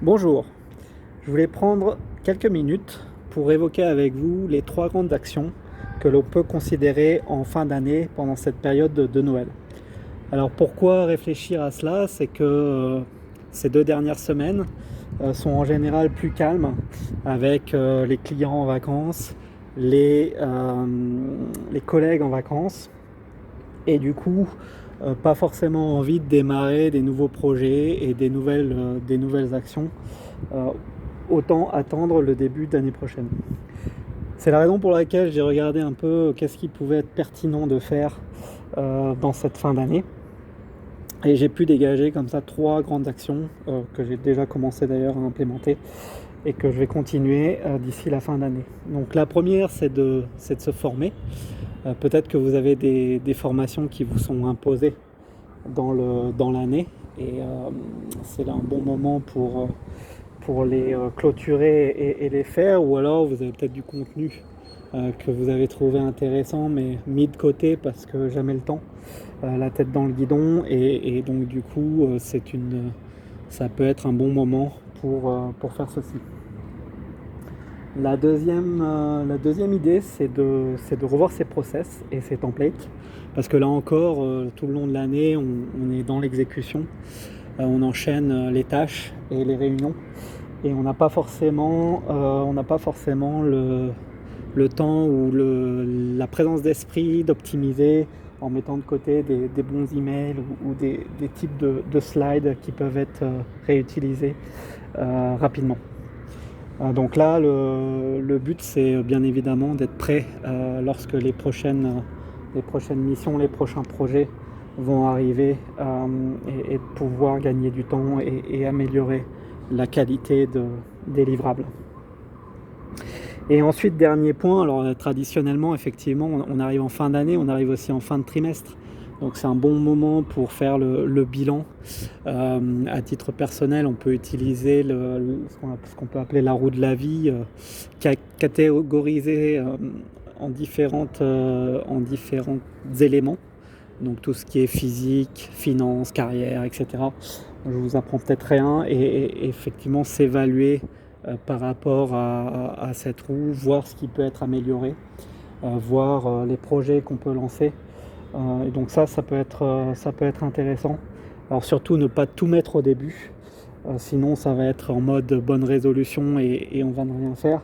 Bonjour, je voulais prendre quelques minutes pour évoquer avec vous les trois grandes actions que l'on peut considérer en fin d'année pendant cette période de Noël. Alors pourquoi réfléchir à cela? C'est que ces 2 dernières semaines sont en général plus calmes avec les clients en vacances, les collègues en vacances et du coup pas forcément envie de démarrer des nouveaux projets et des nouvelles actions. Euh, Autant attendre le début d'année prochaine. C'est la raison pour laquelle j'ai regardé un peu qu'est-ce qui pouvait être pertinent de faire dans cette fin d'année. Et j'ai pu dégager comme ça trois grandes actions que j'ai déjà commencé d'ailleurs à implémenter et que je vais continuer d'ici la fin d'année. Donc la première, c'est de se former. Peut-être que vous avez des formations qui vous sont imposées dans l'année et c'est là un bon moment pour les clôturer et les faire, ou alors vous avez peut-être du contenu que vous avez trouvé intéressant mais mis de côté parce que jamais le temps, la tête dans le guidon, et donc du coup ça peut être un bon moment pour faire ceci. La deuxième idée, c'est de revoir ses process et ses templates, parce que là encore, tout le long de l'année, on est dans l'exécution, on enchaîne les tâches et les réunions, et on n'a pas forcément le temps ou la présence d'esprit d'optimiser en mettant de côté des bons emails ou des types de slides qui peuvent être réutilisés rapidement. Donc là, le but, c'est bien évidemment d'être prêt lorsque les prochaines missions, les prochains projets vont arriver, et de pouvoir gagner du temps et améliorer la qualité des livrables. Et ensuite, dernier point, alors traditionnellement, effectivement, on arrive en fin d'année, on arrive aussi en fin de trimestre. Donc c'est un bon moment pour faire le bilan. À titre personnel, on peut utiliser ce qu'on peut appeler la roue de la vie, catégorisée en différents éléments. Donc tout ce qui est physique, finance, carrière, etc. Je vous apprends peut-être rien, et effectivement s'évaluer par rapport à cette roue, voir ce qui peut être amélioré, voir les projets qu'on peut lancer. Et donc ça peut être intéressant. Alors surtout ne pas tout mettre au début, sinon ça va être en mode bonne résolution et on va ne rien faire.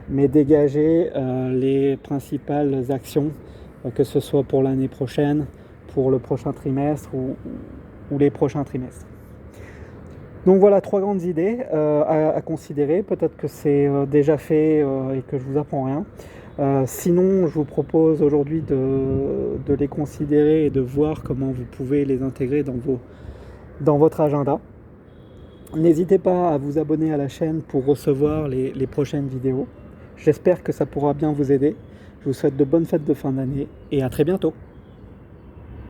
Mais dégager les principales actions, que ce soit pour l'année prochaine, pour le prochain trimestre ou les prochains trimestres. Donc voilà, trois grandes idées à considérer. Peut-être que c'est déjà fait et que je vous apprends rien. Sinon, je vous propose aujourd'hui de les considérer et de voir comment vous pouvez les intégrer dans votre agenda. N'hésitez pas à vous abonner à la chaîne pour recevoir les prochaines vidéos. J'espère que ça pourra bien vous aider. Je vous souhaite de bonnes fêtes de fin d'année et à très bientôt.